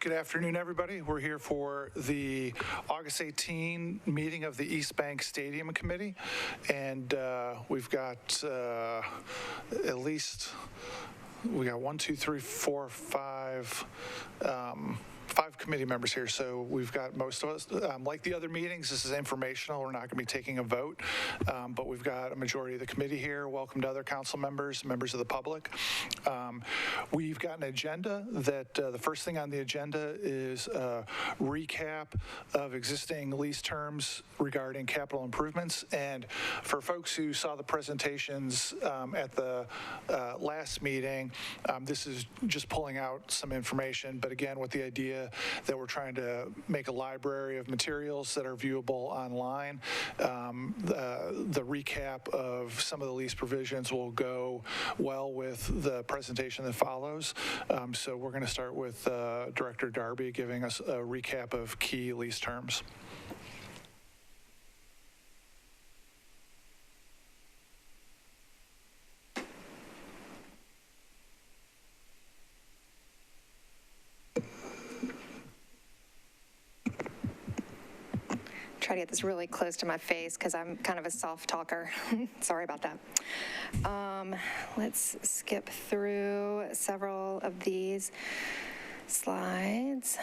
Good afternoon, everybody. We're here for the August 18 meeting of the East Bank Stadium Committee, and we've got at least, we got 1, 2, 3, 4, 5, 5 committee members here, so we've got most of us. Like the other meetings, this is informational. We're not going to be taking a vote, but we've got a majority of the committee here. Welcome to other council members, members of the public. We've got an agenda that the first thing on the agenda is a recap of existing lease terms regarding capital improvements. And for folks who saw the presentations at the last meeting, this is just pulling out some information, but again, with the idea that we're trying to make a library of materials that are viewable online. The recap of some of the lease provisions will go well with the presentation that follows. So we're going to start with Director Darby giving us a recap of key lease terms. Try to get this really close to my face because I'm kind of a soft talker. Sorry about that. Let's skip through several of these slides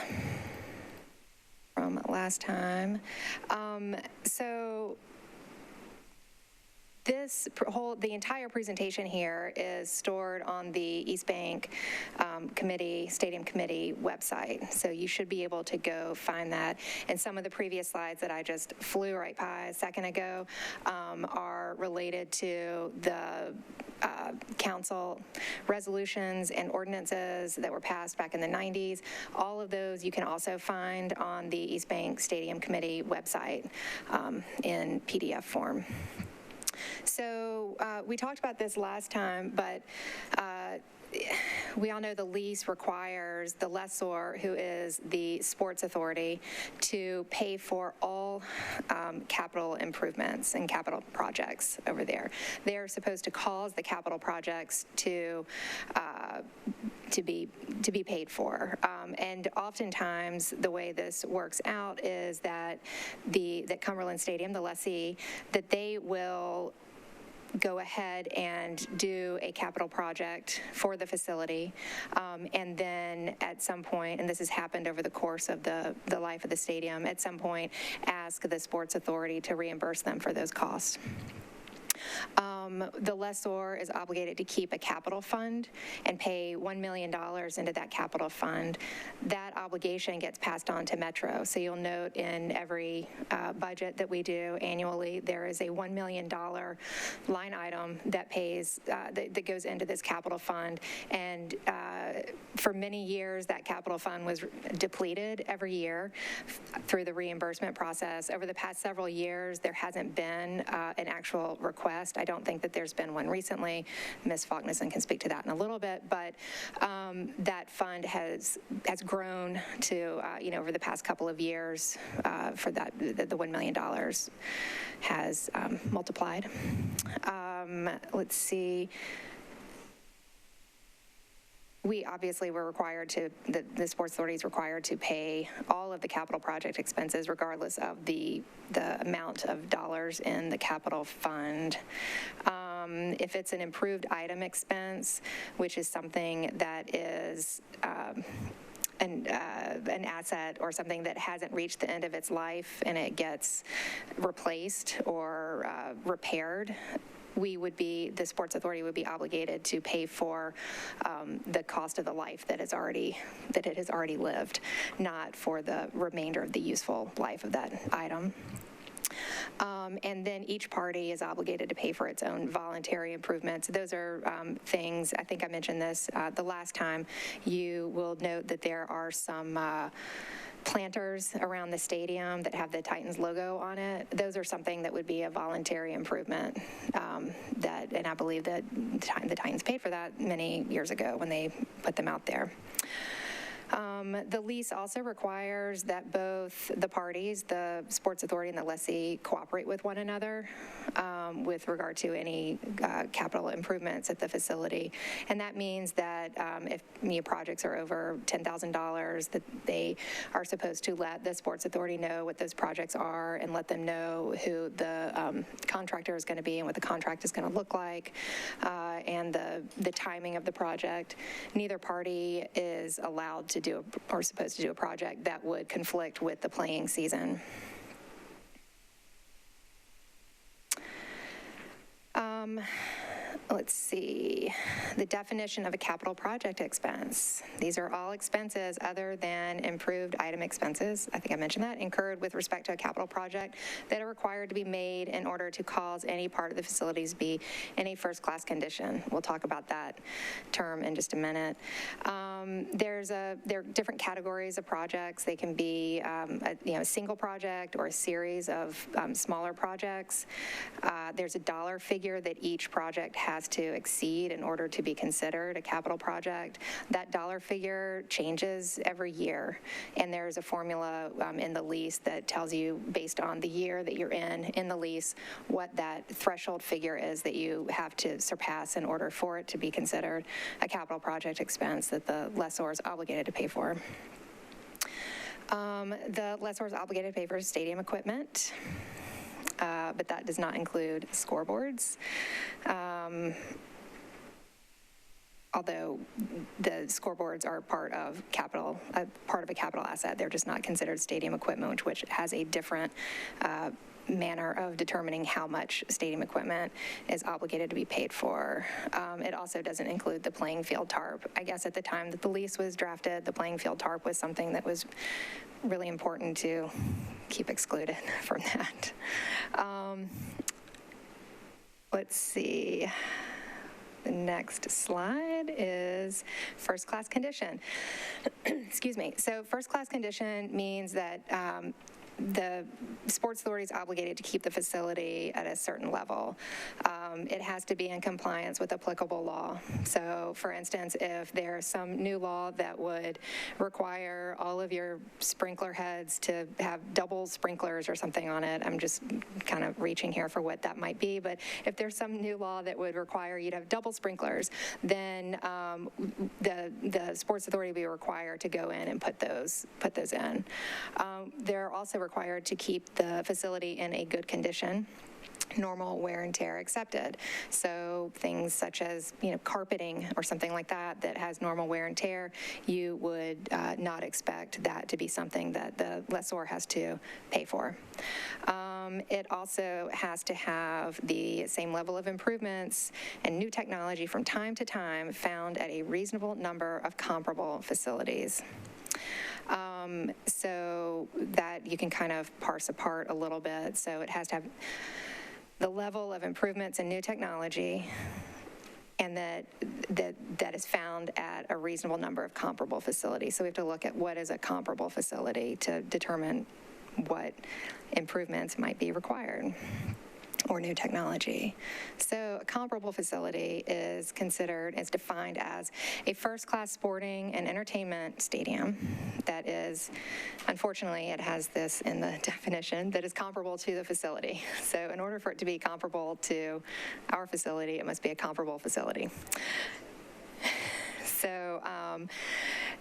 from last time. So the entire presentation here is stored on the East Bank Stadium Committee website. So you should be able to go find that. And some of the previous slides that I just flew right by a second ago are related to the council resolutions and ordinances that were passed back in the 90s. All of those you can also find on the East Bank Stadium Committee website in PDF form. So we talked about this last time, but we all know the lease requires the lessor, who is the sports authority, to pay for all capital improvements and capital projects over there. They're supposed to cause the capital projects to be paid for. And oftentimes the way this works out is that that Cumberland Stadium, the lessee, that they will go ahead and do a capital project for the facility, and then at some point, and this has happened over the course of the life of the stadium, at some point ask the sports authority to reimburse them for those costs. The lessor is obligated to keep a capital fund and pay $1 million into that capital fund. That obligation gets passed on to Metro. So you'll note in every budget that we do annually, there is a $1 million line item that pays, that goes into this capital fund. And for many years, that capital fund was depleted every year through the reimbursement process. Over the past several years, there hasn't been an actual request. I don't think that there's been one recently. Ms. Faulkner can speak to that in a little bit, but that fund has grown to, over the past couple of years, for that, the $1 million has multiplied. Let's see. We obviously were required to, the sports authority is required to pay all of the capital project expenses regardless of the amount of dollars in the capital fund. If it's an improved item expense, which is something that is an asset or something that hasn't reached the end of its life and it gets replaced or repaired, the sports authority would be obligated to pay for the cost of the life that it has already lived, not for the remainder of the useful life of that item. And then each party is obligated to pay for its own voluntary improvements. Those are things, I think I mentioned this the last time. You will note that there are some planters around the stadium that have the Titans logo on it. Those are something that would be a voluntary improvement and I believe that the Titans paid for that many years ago when they put them out there. The lease also requires that both the parties, the Sports Authority and the lessee, cooperate with one another with regard to any capital improvements at the facility. And that means that if projects are over $10,000, that they are supposed to let the Sports Authority know what those projects are and let them know who the contractor is going to be and what the contract is going to look like, and the timing of the project. Neither party is allowed to do or supposed to do a project that would conflict with the playing season. Let's see, the definition of a capital project expense. These are all expenses other than improved item expenses, I think I mentioned that, incurred with respect to a capital project that are required to be made in order to cause any part of the facilities be in a first-class condition. We'll talk about that term in just a minute. There are different categories of projects. They can be a single project or a series of smaller projects. There's a dollar figure that each project has to exceed in order to be considered a capital project. That dollar figure changes every year, and there's a formula in the lease that tells you, based on the year that you're in the lease, what that threshold figure is that you have to surpass in order for it to be considered a capital project expense that the lessor is obligated to pay for. The lessor is obligated to pay for stadium equipment, but that does not include scoreboards. Although the scoreboards are part of a capital asset, they're just not considered stadium equipment, which has a different manner of determining how much stadium equipment is obligated to be paid for. It also doesn't include the playing field tarp. I guess at the time that the lease was drafted, the playing field tarp was something that was really important to keep excluded from that. Let's see. The next slide is first-class condition. Excuse me. So first-class condition means that the Sports Authority is obligated to keep the facility at a certain level. It has to be in compliance with applicable law. So, for instance, if there's some new law that would require all of your sprinkler heads to have double sprinklers or something on it, I'm just kind of reaching here for what that might be, but if there's some new law that would require you to have double sprinklers, then the Sports Authority will be required to go in and put those in. They're also required to keep the facility in a good condition, normal wear and tear accepted. So things such as, carpeting or something like that that has normal wear and tear, you would not expect that to be something that the lessor has to pay for. It also has to have the same level of improvements and new technology from time to time found at a reasonable number of comparable facilities. So that you can kind of parse apart a little bit. So it has to have the level of improvements and new technology, and that is found at a reasonable number of comparable facilities. So we have to look at what is a comparable facility to determine what improvements might be required or new technology. So a comparable facility is defined as a first-class sporting and entertainment stadium that is, unfortunately, it has this in the definition, that is comparable to the facility. So in order for it to be comparable to our facility, it must be a comparable facility. So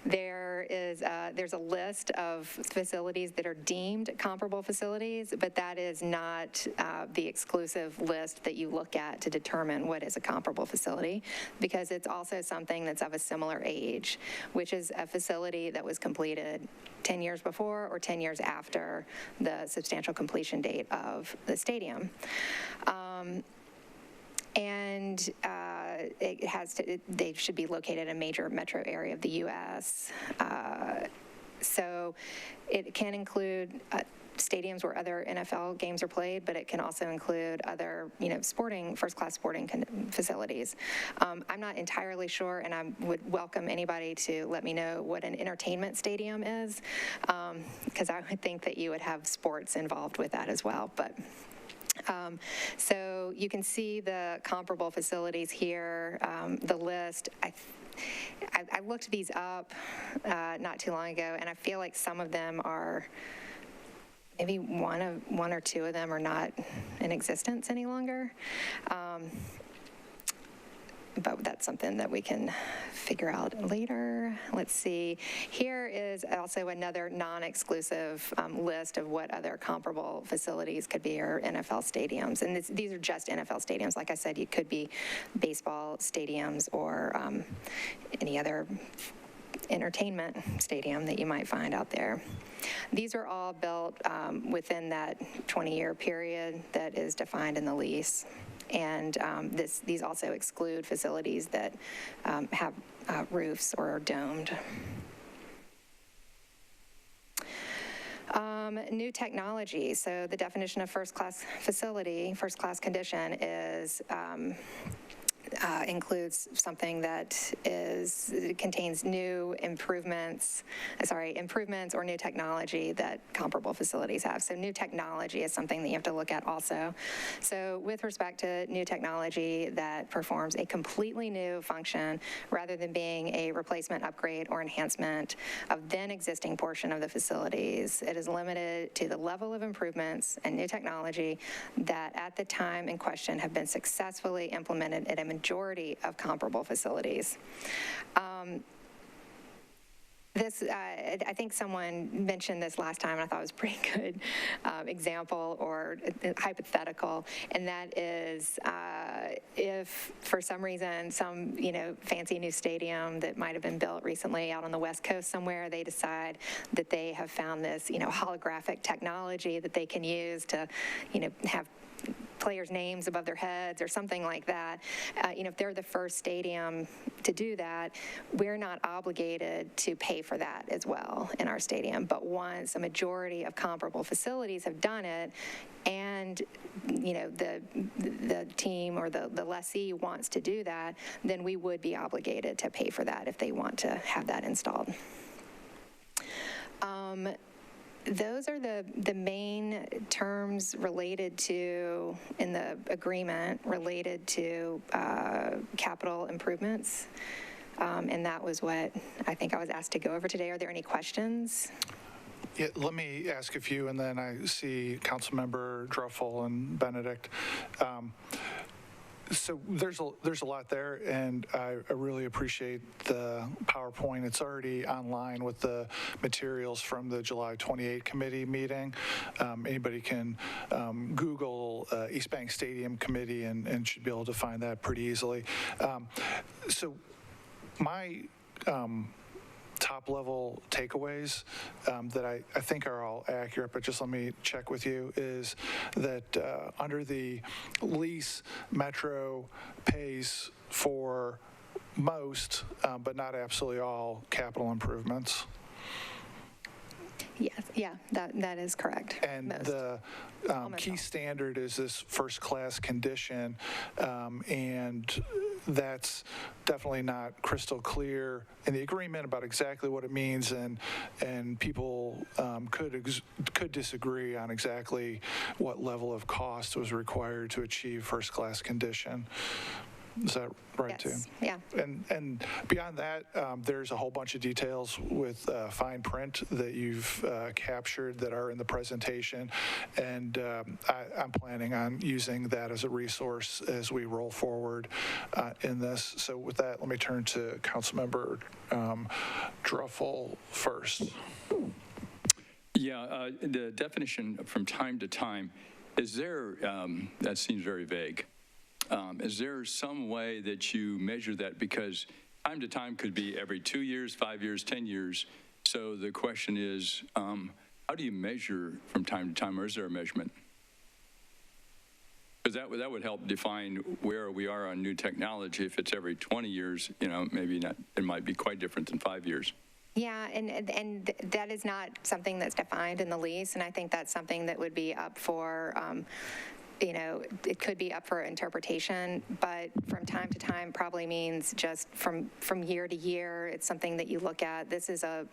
there's a list of facilities that are deemed comparable facilities, but that is not the exclusive list that you look at to determine what is a comparable facility, because it's also something that's of a similar age, which is a facility that was completed 10 years before or 10 years after the substantial completion date of the stadium. And they should be located in a major metro area of the U.S. So it can include stadiums where other NFL games are played, but it can also include other, first-class sporting facilities. I'm not entirely sure, and I would welcome anybody to let me know what an entertainment stadium is, because I would think that you would have sports involved with that as well, but. So you can see the comparable facilities here, the list. I looked these up not too long ago, and I feel like some of them are, maybe one or two of them are not in existence any longer. But that's something that we can figure out later. Let's see. Here is also another non-exclusive list of what other comparable facilities could be, or NFL stadiums. And these are just NFL stadiums. Like I said, it could be baseball stadiums or any other entertainment stadium that you might find out there. These are all built within that 20-year period that is defined in the lease. And these also exclude facilities that have roofs or are domed. New technology. So the definition of first-class facility, first-class condition is includes something that contains new improvements or new technology that comparable facilities have. So new technology is something that you have to look at also. So with respect to new technology that performs a completely new function rather than being a replacement, upgrade, or enhancement of then existing portion of the facilities, it is limited to the level of improvements and new technology that at the time in question have been successfully implemented at a majority of comparable facilities. I think someone mentioned this last time, and I thought it was a pretty good example or hypothetical, and that is if for some reason some fancy new stadium that might have been built recently out on the West Coast somewhere, they decide that they have found this holographic technology that they can use to have players' names above their heads or something like that. If they're the first stadium to do that, we're not obligated to pay for that as well in our stadium. But once a majority of comparable facilities have done it, and the team or the lessee wants to do that, then we would be obligated to pay for that if they want to have that installed. Those are the main terms related to, in the agreement, related to capital improvements. And that was what I think I was asked to go over today. Are there any questions? Yeah, let me ask a few, and then I see Councilmember Druffel and Benedict. So there's a lot there, and I really appreciate the PowerPoint. It's already online with the materials from the July 28 committee meeting. Anybody can Google East Bank Stadium Committee and should be able to find that pretty easily. So my top-level takeaways that I think are all accurate, but just let me check with you, is that under the lease, Metro pays for most, but not absolutely all, capital improvements. Yes, yeah, that is correct. And most. The key standard is this first-class condition, and that's definitely not crystal clear in the agreement about exactly what it means, and people could disagree on exactly what level of cost was required to achieve first-class condition. Is that right, yes. too? Yeah. And beyond that, there's a whole bunch of details with fine print that you've captured that are in the presentation, and I'm planning on using that as a resource as we roll forward in this. So with that, let me turn to Councilmember Druffel first. Yeah, the definition from time to time, is there, that seems very vague. Is there some way that you measure that? Because time to time could be every 2 years, 5 years, 10 years. So the question is, how do you measure from time to time, or is there a measurement? Because that would help define where we are on new technology. If it's every 20 years, maybe not. It might be quite different than 5 years. Yeah, and that is not something that's defined in the lease, and I think that's something that would be up for it could be up for interpretation, but from time to time probably means just from year to year. It's something that you look at. It's a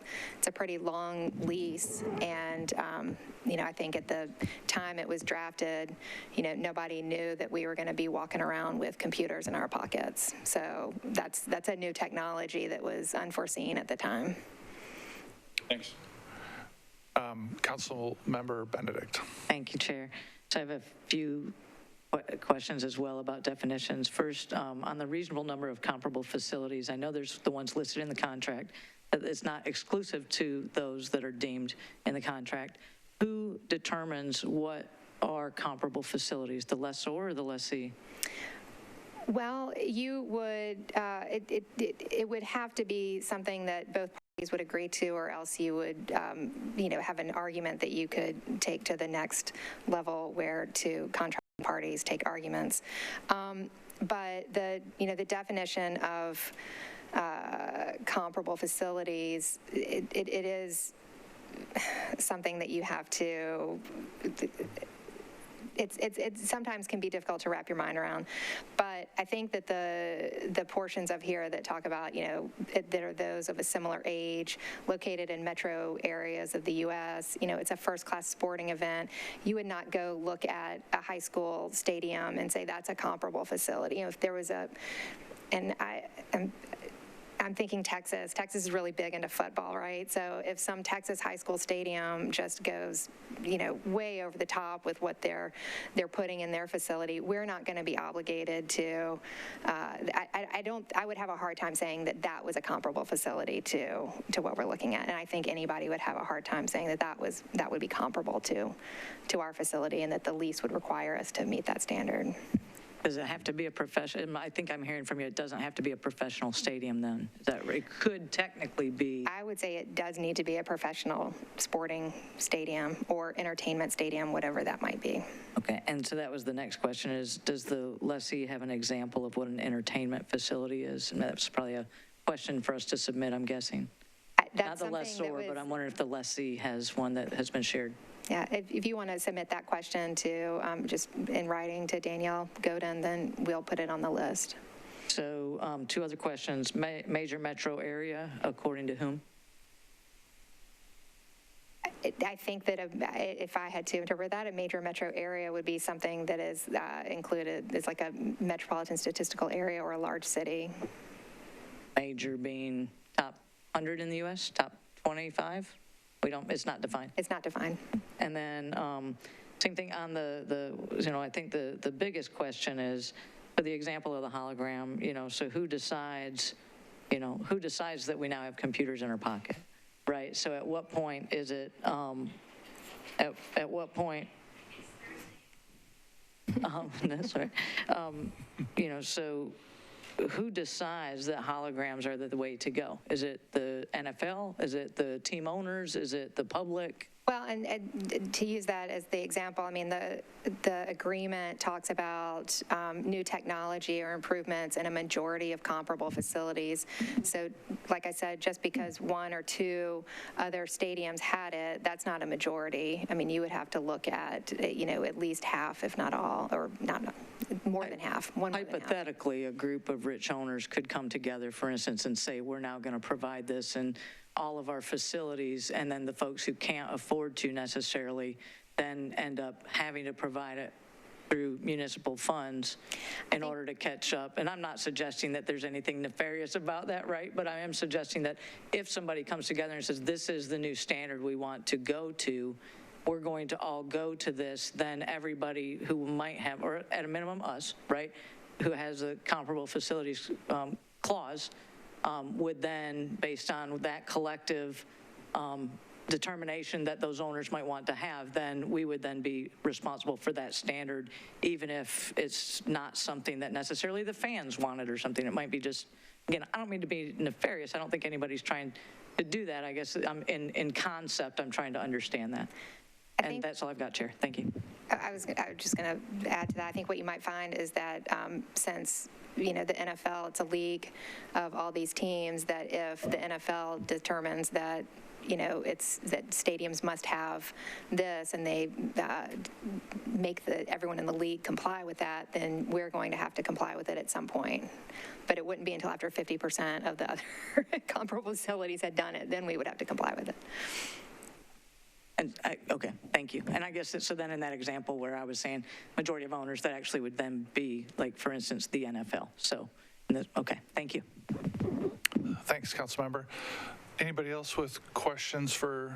pretty long lease, and I think at the time it was drafted, nobody knew that we were going to be walking around with computers in our pockets. So that's a new technology that was unforeseen at the time. Thanks. Council Member Benedict. Thank you, Chair. So I have a few questions as well about definitions. First, on the reasonable number of comparable facilities, I know there's the ones listed in the contract, but it's not exclusive to those that are deemed in the contract. Who determines what are comparable facilities, the lessor or the lessee? Well, you would, it would have to be something that both parties would agree to, or else you would, have an argument that you could take to the next level where two contracting parties take arguments. But the definition of comparable facilities, it is something that you have to, it sometimes can be difficult to wrap your mind around. But I think that the portions of here that talk about, that are those of a similar age, located in metro areas of the U.S., it's a first-class sporting event. You would not go look at a high school stadium and say that's a comparable facility. If there was and I'm thinking Texas. Texas is really big into football, right? So if some Texas high school stadium just goes, way over the top with what they're putting in their facility, we're not going to be obligated to. I would have a hard time saying that was a comparable facility to what we're looking at, and I think anybody would have a hard time saying that would be comparable to our facility, and that the lease would require us to meet that standard. Does it have to be a professional? I think I'm hearing from you, it doesn't have to be a professional stadium then. Is that right? It could technically be. I would say it does need to be a professional sporting stadium or entertainment stadium, whatever that might be. Okay, and so that was the next question is, does the lessee have an example of what an entertainment facility is? And that's probably a question for us to submit, I'm guessing. Not the lessor, but I'm wondering if the lessee has one that has been shared. Yeah, if you want to submit that question to, just in writing to Danielle Godin, then we'll put it on the list. So two other questions. Major metro area, according to whom? I think that if I had to interpret that, a major metro area would be something that is included, it's like a metropolitan statistical area or a large city. Major being top 100 in the U.S., top 25? It's not defined. It's not defined. And then same thing on I think the biggest question is, for the example of the hologram, so who decides that we now have computers in our pocket, right? So at what point is it, at what point, that's right, so who decides that holograms are the way to go? Is it the NFL? Is it the team owners? Is it the public? Well, and to use that as the example, I mean, the agreement talks about new technology or improvements in a majority of comparable facilities. So, like I said, just because one or two other stadiums had it, that's not a majority. I mean, you would have to look at, at least half, if not all, or not more than half. Hypothetically, a group of rich owners could come together, for instance, and say, we're now going to provide this in all of our facilities, and then the folks who can't afford to necessarily then end up having to provide it through municipal funds in order to catch up. And I'm not suggesting that there's anything nefarious about that, right? But I am suggesting that if somebody comes together and says, this is the new standard we want to go to, we're going to all go to this, then everybody who might have, or at a minimum us, right, who has a comparable facilities clause, would then, based on that collective determination that those owners might want to have, then we would then be responsible for that standard, even if it's not something that necessarily the fans wanted or something. It might be just, again, I don't mean to be nefarious. I don't think anybody's trying to do that. I guess in concept, I'm trying to understand that. And that's all I've got, Chair. Thank you. I was just going to add to that. I think what you might find is that since, the NFL, it's a league of all these teams, that if the NFL determines that, it's that stadiums must have this and they make everyone in the league comply with that, then we're going to have to comply with it at some point. But it wouldn't be until after 50% of the other comparable facilities had done it, then we would have to comply with it. And okay, thank you. And I guess so then in that example where I was saying majority of owners, that actually would then be like, for instance, the NFL. So, okay, thank you. Thanks, Councilmember. Anybody else with questions for?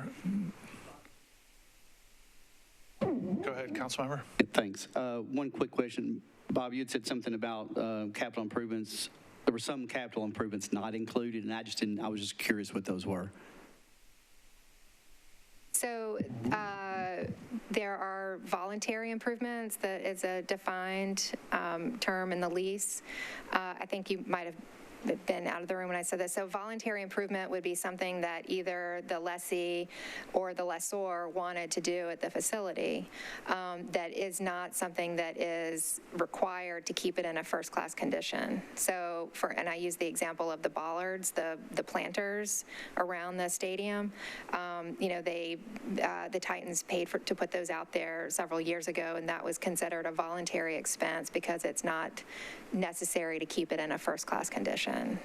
Go ahead, Councilmember. Thanks. One quick question. Bob, you had said something about capital improvements. There were some capital improvements not included, and I was just curious what those were. So there are voluntary improvements that is a defined term in the lease. I think you might have been out of the room when I said this. So voluntary improvement would be something that either the lessee or the lessor wanted to do at the facility that is not something that is required to keep it in a first-class condition. So and I use the example of the bollards, the planters around the stadium. The Titans paid to put those out there several years ago, and that was considered a voluntary expense because it's not necessary to keep it in a first-class condition. I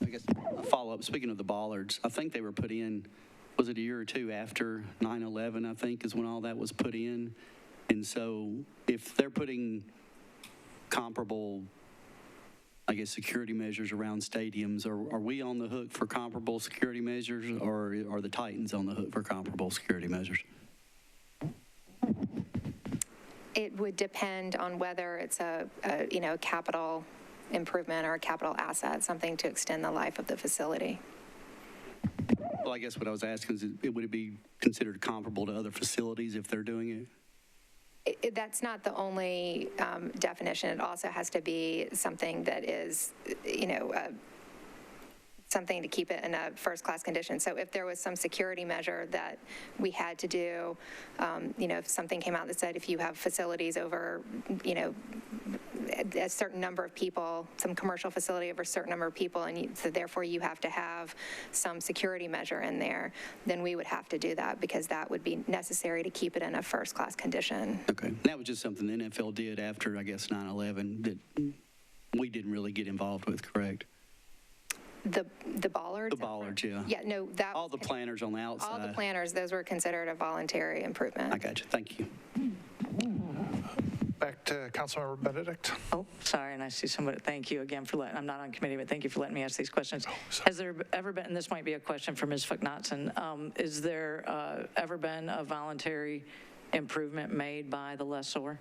guess a follow-up, speaking of the bollards, I think they were put in, was it a year or two after 9/11, I think, is when all that was put in. And so if they're putting comparable, I guess, security measures around stadiums, are we on the hook for comparable security measures, or are the Titans on the hook for comparable security measures? It would depend on whether it's a capital improvement or a capital asset, something to extend the life of the facility. Well, I guess what I was asking is, would it be considered comparable to other facilities if they're doing it? That's not the only definition. It also has to be something that is, something to keep it in a first-class condition. So if there was some security measure that we had to do, if something came out that said if you have facilities over, a certain number of people, some commercial facility over a certain number of people, and so therefore you have to have some security measure in there, then we would have to do that because that would be necessary to keep it in a first-class condition. Okay. That was just something the NFL did after, I guess, 9/11 that we didn't really get involved with, correct? The bollards? The bollards, yeah. Yeah, no, that all the planters on the outside. All the planters, those were considered a voluntary improvement. I got you. Thank you. Back to Councilmember Benedict. Oh, sorry, and I see somebody, thank you again for letting, I'm not on committee, but thank you for letting me ask these questions. Has there ever been, and this might be a question for Ms. Fugnatzen, is there ever been a voluntary improvement made by the lessor?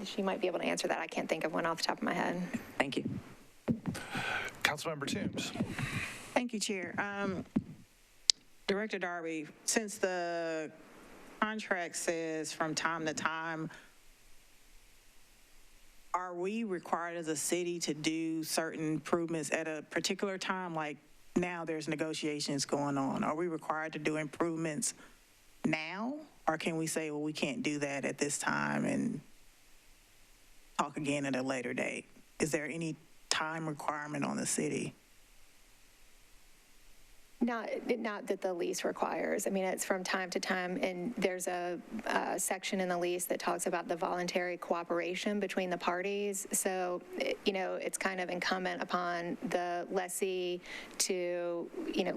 She might be able to answer that. I can't think of one off the top of my head. Thank you. Councilmember Toombs. Thank you, Chair. Director Darby, since the contract says from time to time, are we required as a city to do certain improvements at a particular time? Like now there's negotiations going on. Are we required to do improvements now? Or can we say, well, we can't do that at this time and talk again at a later date? Is there any time requirement on the city? Not that the lease requires. I mean, it's from time to time, and there's a section in the lease that talks about the voluntary cooperation between the parties. So, it's kind of incumbent upon the lessee to,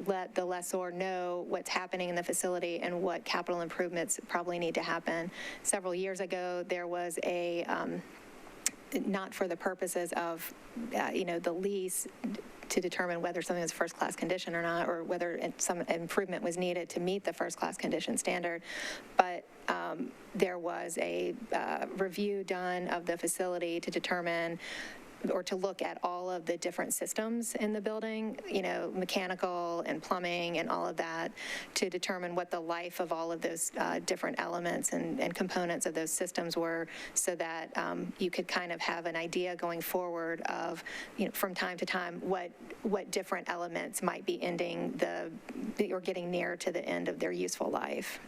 let the lessor know what's happening in the facility and what capital improvements probably need to happen. Several years ago, there was a, not for the purposes of, the lease, to determine whether something is first-class condition or not, or whether some improvement was needed to meet the first-class condition standard. But there was a review done of the facility to determine or to look at all of the different systems in the building, mechanical and plumbing and all of that, to determine what the life of all of those different elements and components of those systems were, so that you could kind of have an idea going forward of, from time to time, what different elements might be ending or getting near to the end of their useful life.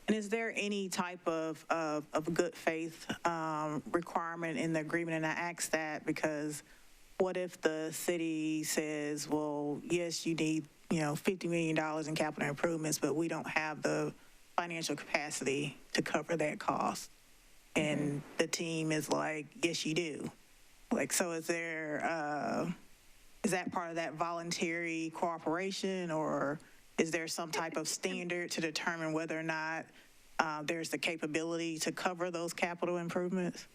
And is there any type of good faith requirement in the agreement? And I ask that because what if the city says, well, yes, you need, $50 million in capital improvements, but we don't have the financial capacity to cover that cost. And the team is like, yes, you do. So is there, is that part of that voluntary cooperation, or is there some type of standard to determine whether or not there's the capability to cover those capital improvements?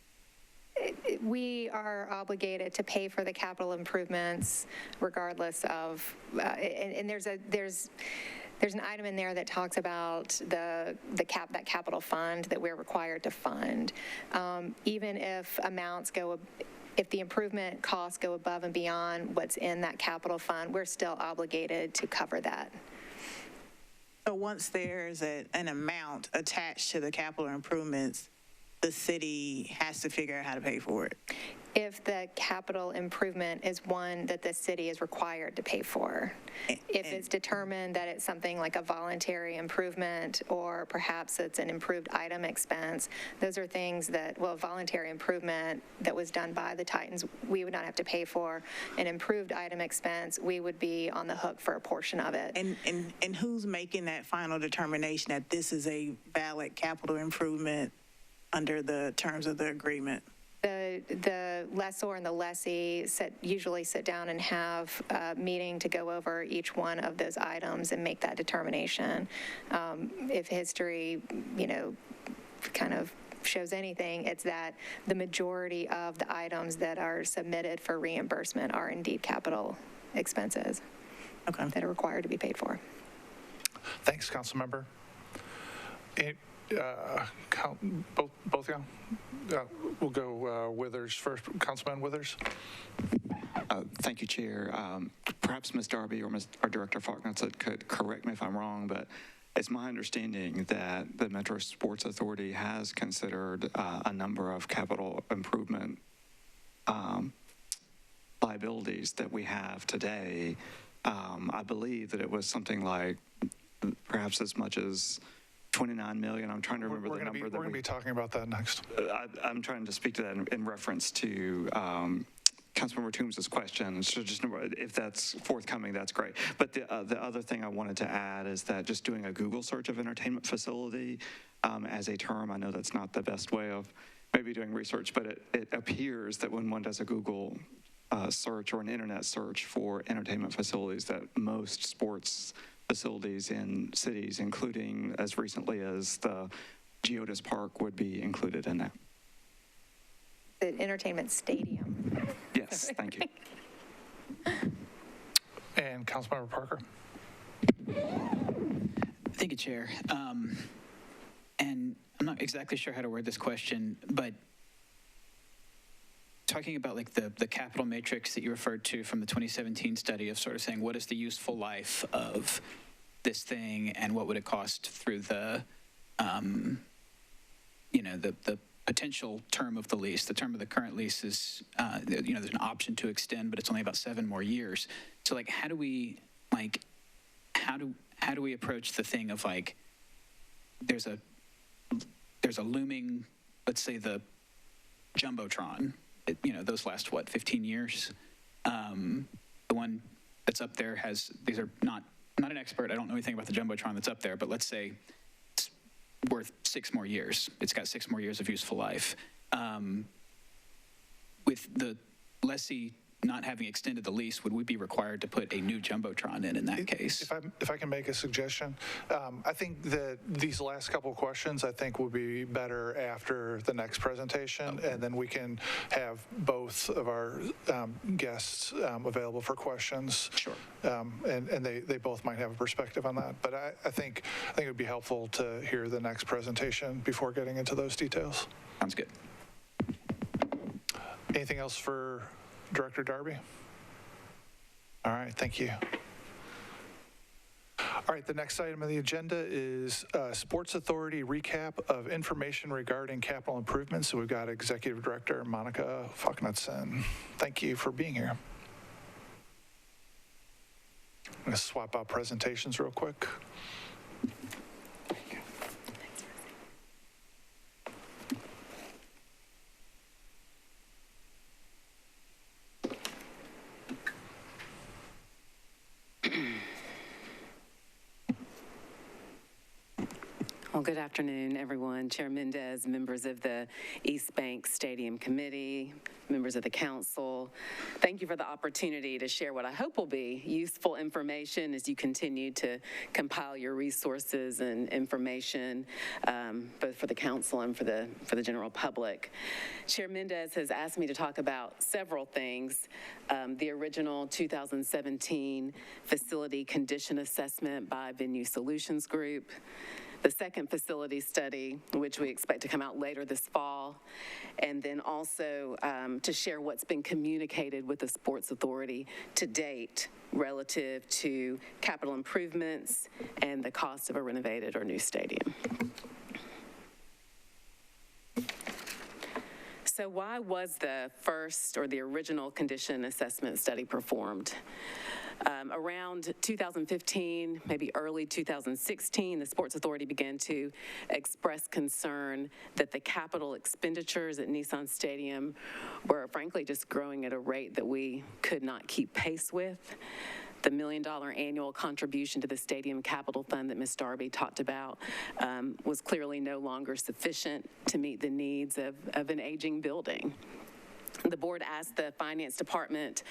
We are obligated to pay for the capital improvements regardless of, and there's an item in there that talks about that capital fund that we're required to fund. Even if if the improvement costs go above and beyond what's in that capital fund, we're still obligated to cover that. So once there's an amount attached to the capital improvements, the city has to figure out how to pay for it. If the capital improvement is one that the city is required to pay for. If it's determined that it's something like a voluntary improvement, or perhaps it's an improved item expense, those are things that, voluntary improvement that was done by the Titans, we would not have to pay for. An improved item expense, we would be on the hook for a portion of it. And who's making that final determination that this is a valid capital improvement under the terms of the agreement? The lessor and the lessee usually sit down and have a meeting to go over each one of those items and make that determination. If history, kind of shows anything, it's that the majority of the items that are submitted for reimbursement are indeed capital expenses that are required to be paid for. Thanks, Councilmember. Both y'all? We'll go Withers first. Councilman Withers. Thank you, Chair. Perhaps Ms. Darby or our Director Faulkner could correct me if I'm wrong, but it's my understanding that the Metro Sports Authority has considered a number of capital improvement liabilities that we have today. I believe that it was something like perhaps as much as $29 million. I'm trying to remember the number. We're going to be talking about that next. I'm trying to speak to that in reference to Councilmember Toombs's question. So just if that's forthcoming, that's great. But the other thing I wanted to add is that just doing a Google search of entertainment facility as a term, I know that's not the best way of maybe doing research, but it appears that when one does a Google search or an internet search for entertainment facilities, that most sports facilities in cities, including as recently as the Geodis Park, would be included in that. The entertainment stadium. Yes, thank you. And Councilmember Parker. Thank you, Chair. And I'm not exactly sure how to word this question, but talking about like the capital matrix that you referred to from the 2017 study of sort of saying what is the useful life of this thing and what would it cost through the the potential term of the lease. The term of the current lease is there's an option to extend, but it's only about 7 more years. So like how do we approach the thing of like there's a looming, let's say the Jumbotron. Those last, 15 years? The one that's up there these are not an expert, I don't know anything about the Jumbotron that's up there, but let's say it's worth 6 more years. It's got 6 more years of useful life. With the lessee not having extended the lease, would we be required to put a new Jumbotron in that case? If I can make a suggestion, I think that these last couple of questions, I think, will be better after the next presentation, and then we can have both of our guests available for questions. Sure. And they both might have a perspective on that. But I think it would be helpful to hear the next presentation before getting into those details. Sounds good. Anything else for Director Darby? All right, thank you. All right, the next item on the agenda is Sports Authority recap of information regarding capital improvements. So we've got Executive Director Monica Falknutson. Thank you for being here. I'm going to swap out presentations real quick. Well, good afternoon, everyone. Chair Mendez, members of the East Bank Stadium Committee, members of the council. Thank you for the opportunity to share what I hope will be useful information as you continue to compile your resources and information, both for the council and for the general public. Chair Mendez has asked me to talk about several things. The original 2017 facility condition assessment by Venue Solutions Group, the second facility study, which we expect to come out later this fall, and then also to share what's been communicated with the Sports Authority to date relative to capital improvements and the cost of a renovated or new stadium. So why was the first or the original condition assessment study performed? Around 2015, maybe early 2016, the Sports Authority began to express concern that the capital expenditures at Nissan Stadium were frankly just growing at a rate that we could not keep pace with. The $1 million annual contribution to the Stadium Capital Fund that Ms. Darby talked about was clearly no longer sufficient to meet the needs of an aging building. The board asked the Finance Department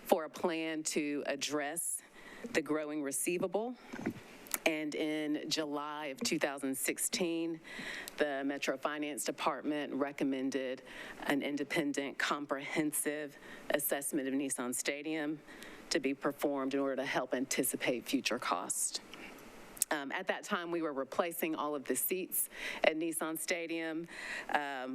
for a plan to address the growing receivable. And in July of 2016, the Metro Finance Department recommended an independent, comprehensive assessment of Nissan Stadium to be performed in order to help anticipate future costs. At that time, we were replacing all of the seats at Nissan Stadium,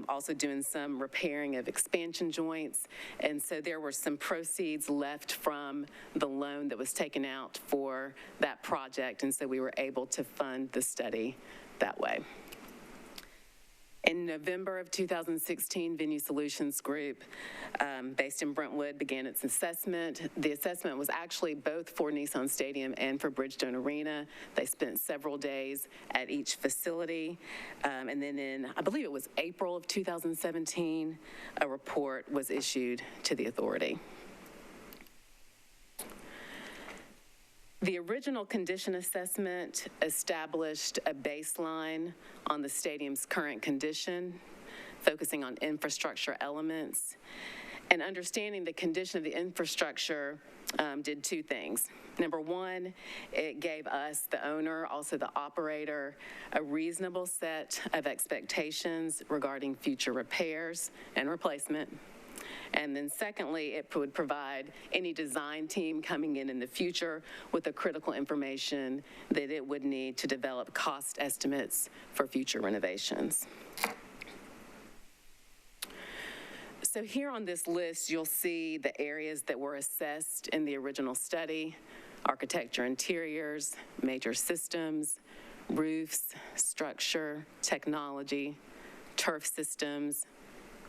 also doing some repairing of expansion joints, and so there were some proceeds left from the loan that was taken out for that project, and so we were able to fund the study that way. In November of 2016, Venue Solutions Group, based in Brentwood, began its assessment. The assessment was actually both for Nissan Stadium and for Bridgestone Arena. They spent several days at each facility. And then in, I believe it was April of 2017, a report was issued to the authority. The original condition assessment established a baseline on the stadium's current condition, focusing on infrastructure elements. And understanding the condition of the infrastructure did two things. Number one, it gave us, the owner, also the operator, a reasonable set of expectations regarding future repairs and replacement. And then secondly, it would provide any design team coming in the future with the critical information that it would need to develop cost estimates for future renovations. So here on this list, you'll see the areas that were assessed in the original study: architecture, interiors, major systems, roofs, structure, technology, turf systems,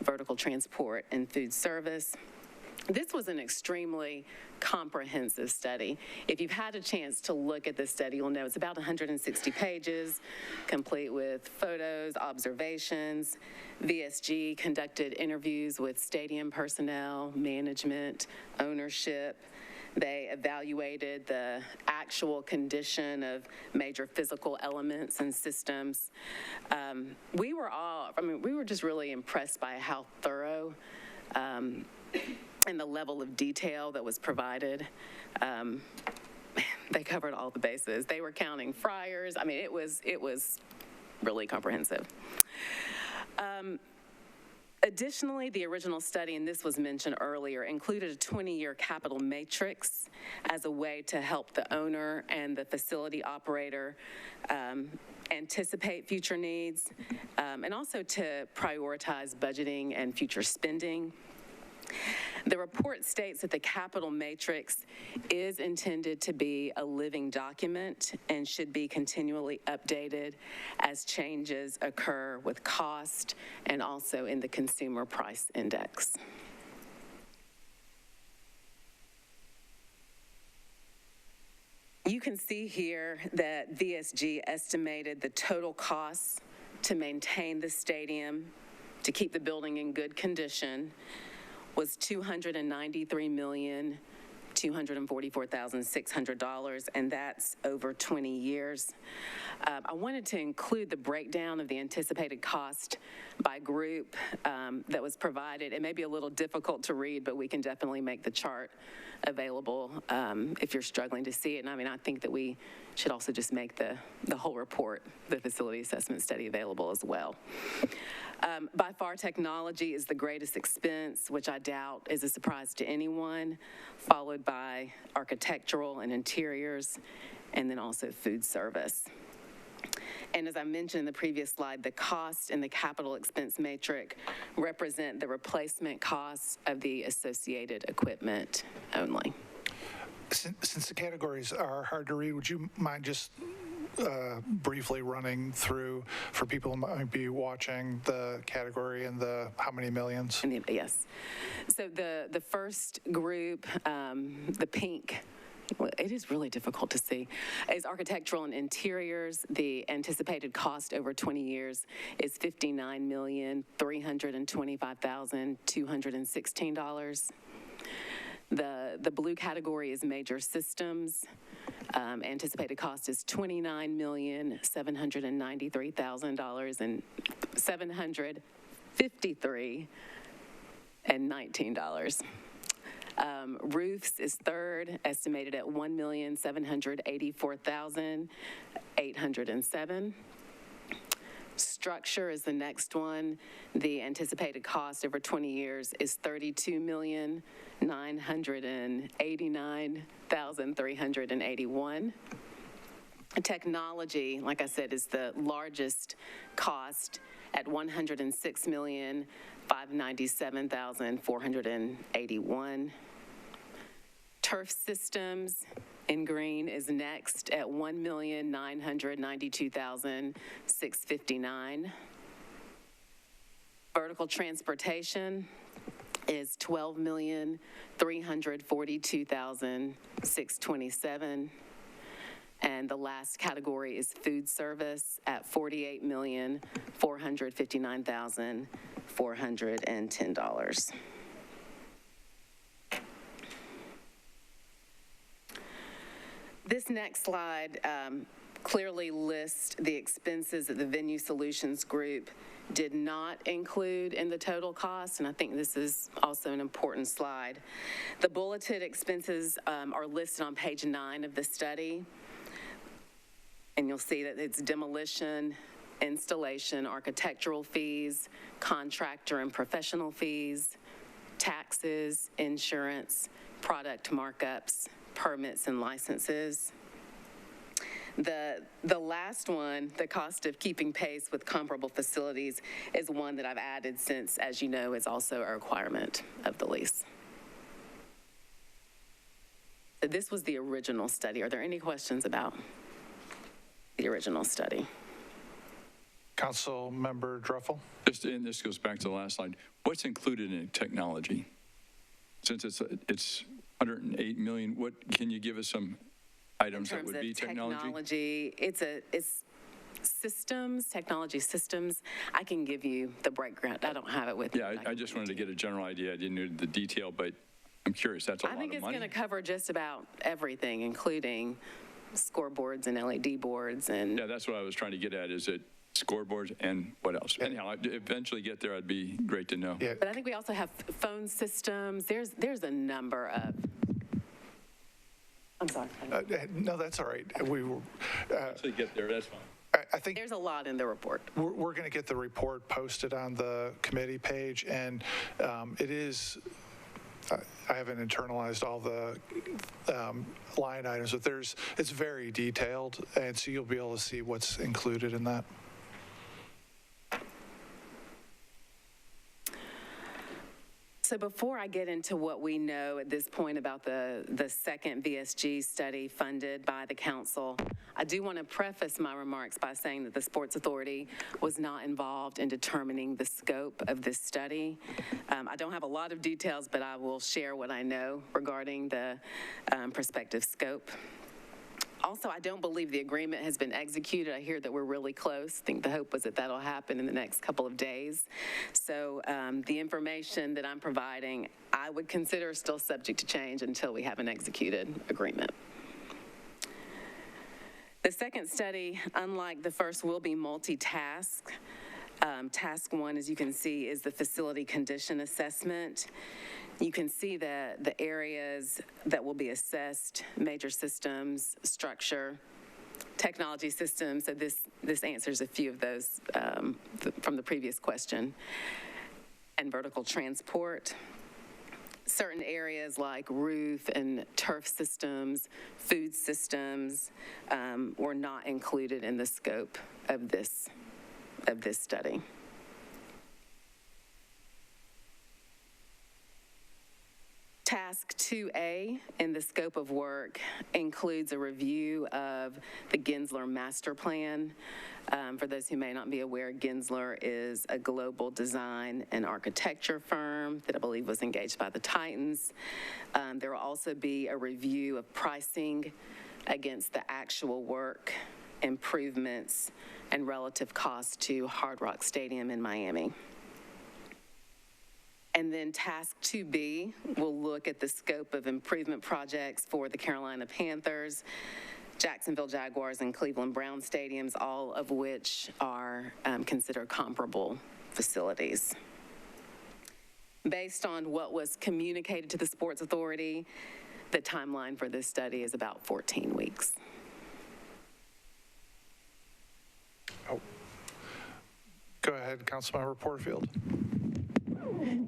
vertical transport, and food service. This was an extremely comprehensive study. If you've had a chance to look at this study, you'll know it's about 160 pages, complete with photos, observations. VSG conducted interviews with stadium personnel, management, ownership. They evaluated the actual condition of major physical elements and systems. We were just really impressed by how thorough and the level of detail that was provided. They covered all the bases. They were counting fryers. I mean, it was really comprehensive. Additionally, the original study, and this was mentioned earlier, included a 20-year capital matrix as a way to help the owner and the facility operator anticipate future needs, and also to prioritize budgeting and future spending. The report states that the capital matrix is intended to be a living document and should be continually updated as changes occur with cost and also in the consumer price index. You can see here that VSG estimated the total costs to maintain the stadium, to keep the building in good condition, was $293,244,600, and that's over 20 years. I wanted to include the breakdown of the anticipated cost by group that was provided. It may be a little difficult to read, but we can definitely make the chart available if you're struggling to see it. And I mean, I think that we should also just make the whole report, the facility assessment study, available as well. By far, technology is the greatest expense, which I doubt is a surprise to anyone, followed by architectural and interiors, and then also food service. And as I mentioned in the previous slide, the cost in the capital expense matrix represent the replacement costs of the associated equipment only. Since the categories are hard to read, would you mind just briefly running through for people who might be watching the category and the how many millions? Yes. So the first group, the pink, well, it is really difficult to see, is architectural and interiors. The anticipated cost over 20 years is $59,325,216. The blue category is major systems. Anticipated cost is $29,793,000 and $753.19. Roofs is third, estimated at $1,784,807. Structure is the next one. The anticipated cost over 20 years is $32,989,381. Technology, like I said, is the largest cost at $106,597,481. Turf systems in green is next at $1,992,659. Vertical transportation is $12,342,627. And the last category is food service at $48,459,410. This next slide clearly lists the expenses that the Venue Solutions Group did not include in the total cost, and I think this is also an important slide. The bulleted expenses are listed on page 9 of the study, and you'll see that it's demolition, installation, architectural fees, contractor and professional fees, taxes, insurance, product markups, permits and licenses. The last one, the cost of keeping pace with comparable facilities, is one that I've added since, as you know, is also a requirement of the lease. So this was the original study. Are there any questions about the original study? Council Member Druffel? And this goes back to the last slide. What's included in technology? Since it's 108 million, what can you give us some items that would be technology? It's systems, technology systems. I can give you the breakdown. I don't have it with me. Yeah, I just wanted to get a general idea. I didn't know the detail, but I'm curious. That's a lot of money. I think it's going to cover just about everything, including scoreboards and LED boards. And yeah, that's what I was trying to get at. Is it scoreboards and what else? Anyhow, I'd eventually get there. It'd be great to know. Yeah. But I think we also have phone systems. There's a number of. I'm sorry. No, that's all right. We were. Eventually get there. That's fine. I think There's a lot in the report. we're going to get the report posted on the committee page, and it is. I haven't internalized all the line items, but it's very detailed, and so you'll be able to see what's included in that. So before I get into what we know at this point about the second VSG study funded by the council, I do want to preface my remarks by saying that the Sports Authority was not involved in determining the scope of this study. I don't have a lot of details, but I will share what I know regarding the prospective scope. Also, I don't believe the agreement has been executed. I hear that we're really close. I think the hope was that that'll happen in the next couple of days. So the information that I'm providing, I would consider still subject to change until we have an executed agreement. The second study, unlike the first, will be multitask. Task one, as you can see, is the facility condition assessment. You can see the areas that will be assessed: major systems, structure, technology systems. So this answers a few of those from the previous question. And vertical transport. Certain areas like roof and turf systems, food systems, were not included in the scope of this study. Task 2A in the scope of work includes a review of the Gensler Master Plan. For those who may not be aware, Gensler is a global design and architecture firm that I believe was engaged by the Titans. There will also be a review of pricing against the actual work, improvements, and relative cost to Hard Rock Stadium in Miami. And then Task 2B will look at the scope of improvement projects for the Carolina Panthers, Jacksonville Jaguars, and Cleveland Browns stadiums, all of which are considered comparable facilities. Based on what was communicated to the Sports Authority, the timeline for this study is about 14 weeks. Go ahead, Councilmember Porterfield.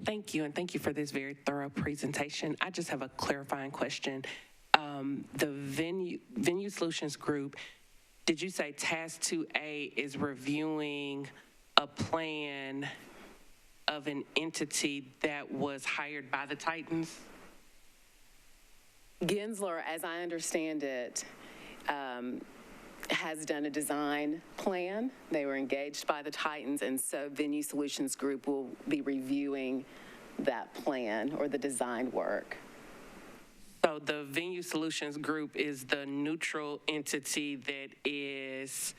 Thank you, and thank you for this very thorough presentation. I just have a clarifying question. The Venue Solutions Group, did you say Task 2A is reviewing a plan of an entity that was hired by the Titans? Gensler, as I understand it, has done a design plan. They were engaged by the Titans, and so Venue Solutions Group will be reviewing that plan or the design work. So the Venue Solutions Group is the neutral entity that is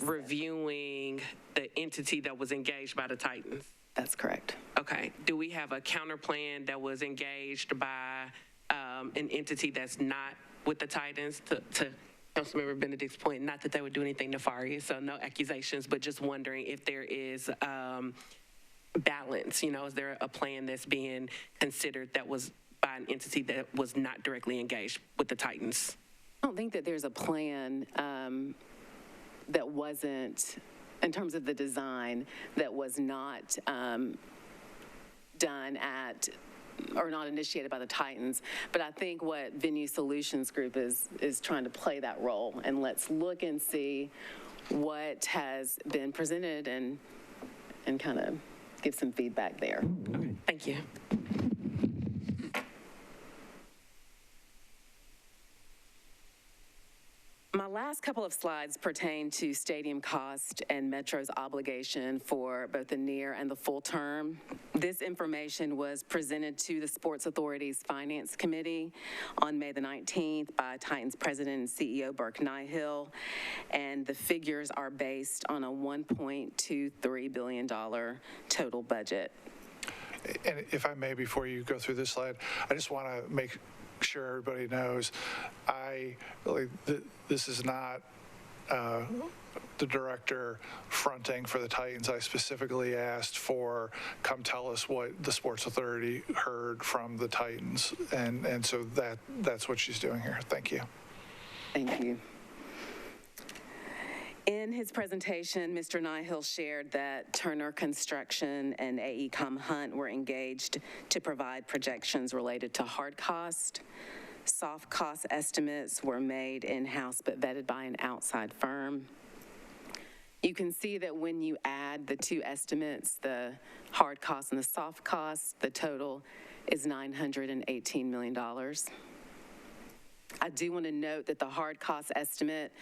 reviewing the entity that was engaged by the Titans? That's correct. Okay. Do we have a counter plan that was engaged by an entity that's not with the Titans to Councilmember Benedict's point, not that they would do anything nefarious, so no accusations, but just wondering if there is balance, is there a plan that's being considered that was by an entity that was not directly engaged with the Titans? I don't think that there's a plan that wasn't, in terms of the design, that was not done at or not initiated by the Titans. But I think what Venue Solutions Group is trying to play that role, and let's look and see what has been presented and kind of give some feedback there. Okay, thank you. My last couple of slides pertain to stadium cost and Metro's obligation for both the near and the full term. This information was presented to the Sports Authority's Finance Committee on May the 19th by Titans President and CEO Burke Nihill, and the figures are based on a $1.23 billion total budget. And if I may, before you go through this slide, I just want to make sure everybody knows, this is not the director fronting for the Titans. I specifically asked for, come tell us what the Sports Authority heard from the Titans, and so that's what she's doing here. Thank you. Thank you. In his presentation, Mr. Nihill shared that Turner Construction and AECom Hunt were engaged to provide projections related to hard cost. Soft cost estimates were made in-house but vetted by an outside firm. You can see that when you add the two estimates, the hard cost and the soft cost, the total is $918 million. I do want to note that the hard cost estimate,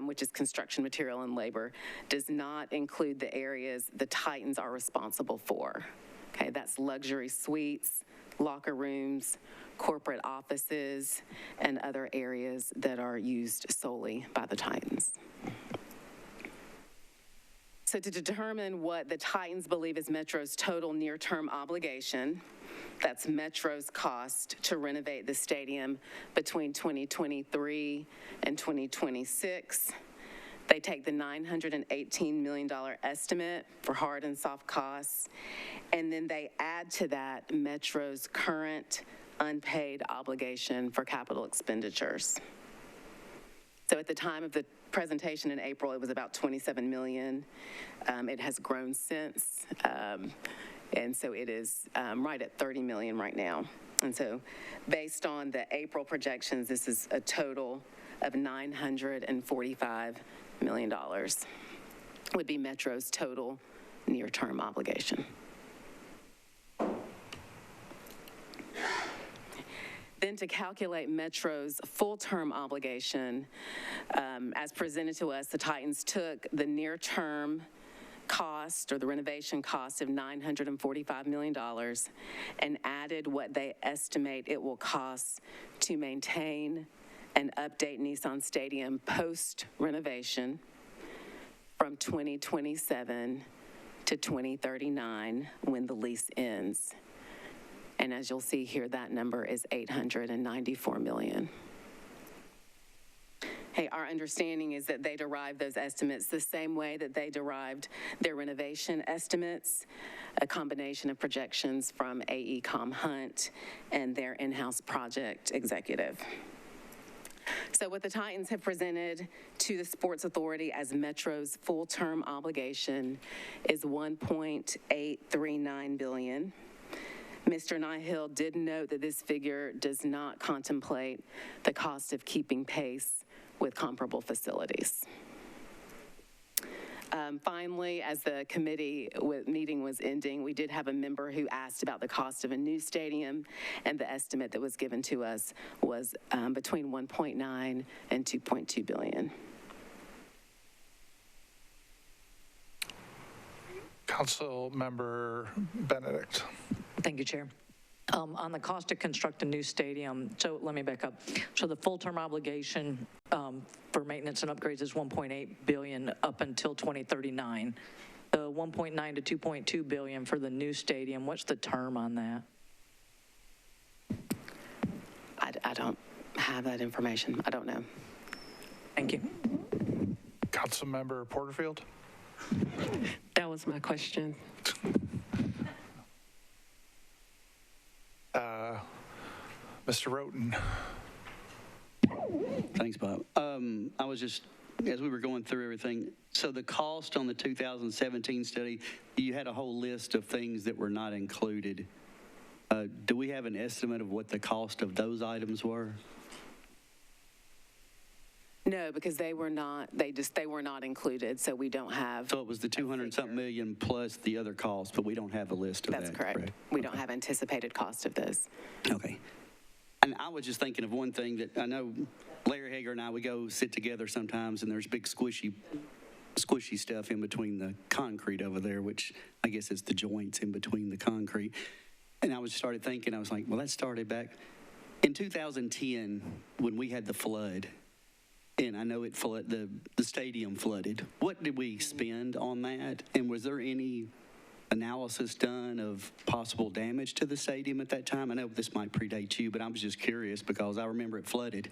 which is construction material and labor, does not include the areas the Titans are responsible for. Okay, that's luxury suites, locker rooms, corporate offices, and other areas that are used solely by the Titans. So to determine what the Titans believe is Metro's total near-term obligation, that's Metro's cost to renovate the stadium between 2023 and 2026. They take the $918 million estimate for hard and soft costs, and then they add to that Metro's current unpaid obligation for capital expenditures. So at the time of the presentation in April, it was about $27 million. It has grown since. And so it is right at $30 million right now. And so based on the April projections, this is a total of $945 million would be Metro's total near-term obligation. Then to calculate Metro's full-term obligation, as presented to us, the Titans took the near-term cost or the renovation cost of $945 million and added what they estimate it will cost to maintain and update Nissan Stadium post-renovation from 2027 to 2039 when the lease ends. And as you'll see here, that number is $894 million. Hey, our understanding is that they derived those estimates the same way that they derived their renovation estimates, a combination of projections from AECom Hunt and their in-house project executive. So what the Titans have presented to the Sports Authority as Metro's full-term obligation is $1.839 billion. Mr. Nihill did note that this figure does not contemplate the cost of keeping pace with comparable facilities. Finally, as the committee meeting was ending, we did have a member who asked about the cost of a new stadium, and the estimate that was given to us was between $1.9 and $2.2 billion. Council Member Benedict. Thank you, Chair. On the cost to construct a new stadium, so let me back up. So the full-term obligation for maintenance and upgrades is $1.8 billion up until 2039. The $1.9 to $2.2 billion for the new stadium, what's the term on that? I don't have that information. I don't know. Thank you. Council Member Porterfield. That was my question. Mr. Roten. Thanks, Bob. I was just, as we were going through everything, so the cost on the 2017 study, you had a whole list of things that were not included. Do we have an estimate of what the cost of those items were? No, because they were not included, so we don't have. So it was the 200-something million plus the other costs, but we don't have a list of that. That's correct. We don't have anticipated cost of this. Okay. And I was just thinking of one thing that I know Larry Hager and I, we go sit together sometimes, and there's big squishy stuff in between the concrete over there, which I guess is the joints in between the concrete. And I started thinking, I was like, well, that started back in 2010 when we had the flood. And I know the stadium flooded. What did we spend on that? And was there any analysis done of possible damage to the stadium at that time? I know this might predate you, but I was just curious because I remember it flooded,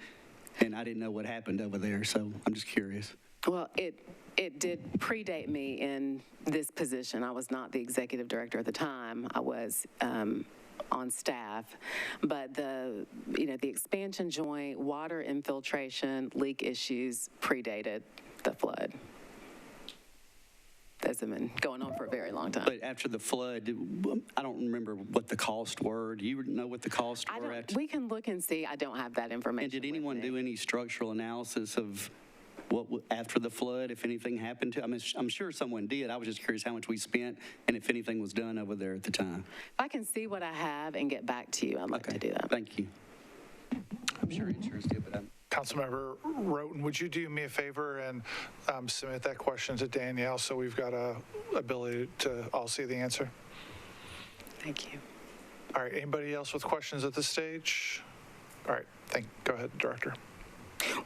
and I didn't know what happened over there, so I'm just curious. Well, it did predate me in this position. I was not the executive director at the time. I was on staff, but the expansion joint, water infiltration, leak issues predated the flood. Those have been going on for a very long time. But after the flood, I don't remember what the costs were. Do you know what the costs were? We can look and see. I don't have that information. And did anyone do any structural analysis of after the flood, if anything happened to, I mean, I'm sure someone did. I was just curious how much we spent and if anything was done over there at the time. If I can see what I have and get back to you, I'd like to do that. Thank you. I'm sure insurance did, but Councilmember Roten, would you do me a favor and submit that question to Danielle so we've got a ability to all see the answer? Thank you. All right, anybody else with questions at this stage? All right, go ahead, Director.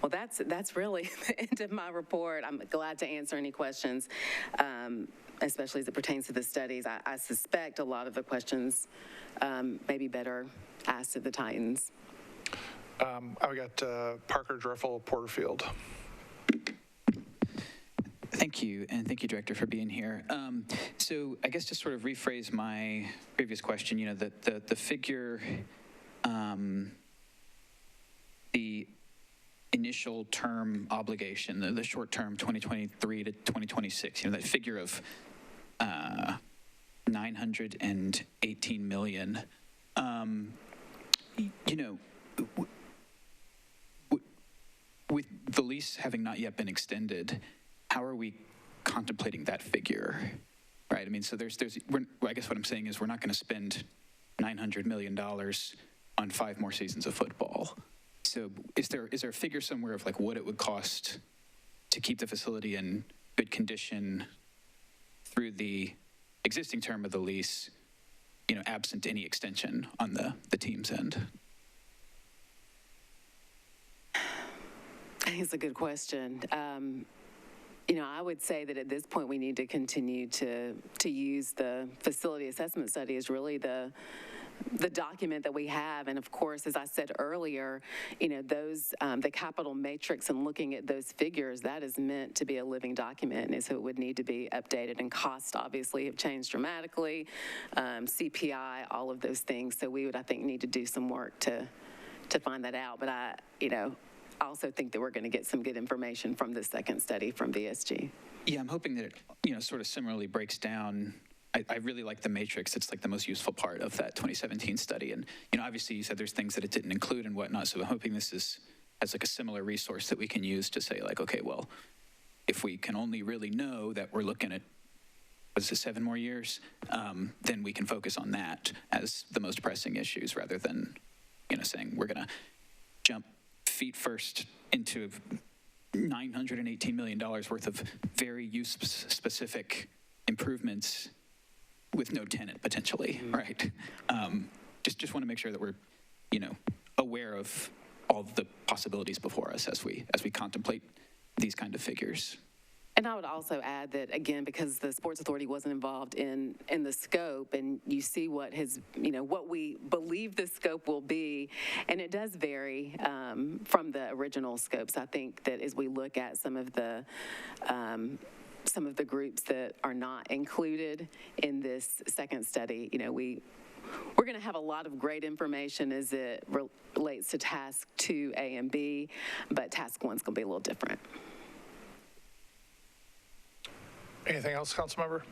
Well, that's really the end of my report. I'm glad to answer any questions, especially as it pertains to the studies. I suspect a lot of the questions may be better asked of the Titans. I got Parker Dreffel, Porterfield. Thank you, and thank you, Director, for being here. So I guess to sort of rephrase my previous question, you know, the figure, the initial term obligation, the short term 2023 to 2026, you know, that figure of $918 million, you know, with the lease having not yet been extended, how are we contemplating that figure, right? I mean, so I guess what I'm saying is we're not going to spend $900 million on 5 more seasons of football. So is there a figure somewhere of like what it would cost to keep the facility in good condition through the existing term of the lease, you know, absent any extension on the team's end? I think it's a good question. You know, I would say that at this point we need to continue to use the facility assessment study as really the document that we have. And of course, as I said earlier, you know, those, the capital matrix and looking at those figures, that is meant to be a living document. And so it would need to be updated, and costs obviously have changed dramatically, CPI, all of those things. So we would, I think, need to do some work to find that out. But I also think that we're going to get some good information from the second study from VSG. Yeah, I'm hoping that it, you know, sort of similarly breaks down. I really like the matrix. It's like the most useful part of that 2017 study. And, you know, obviously you said there's things that it didn't include and whatnot. So I'm hoping this is as like a similar resource that we can use to say like, okay, well, if we can only really know that we're looking at, what is it, 7 more years, then we can focus on that as the most pressing issues rather than, you know, saying we're going to jump feet first into $918 million worth of very use-specific improvements with no tenant potentially, right? Just want to make sure that we're, you know, aware of all the possibilities before us as we contemplate these kind of figures. And I would also add that, again, because the Sports Authority wasn't involved in the scope, and you see what has, you know, what we believe the scope will be, and it does vary from the original scopes. I think that as we look at some of the groups that are not included in this second study, you know, we're going to have a lot of great information as it relates to task 2A and B, but task 1's going to be a little different. Anything else, Councilmember?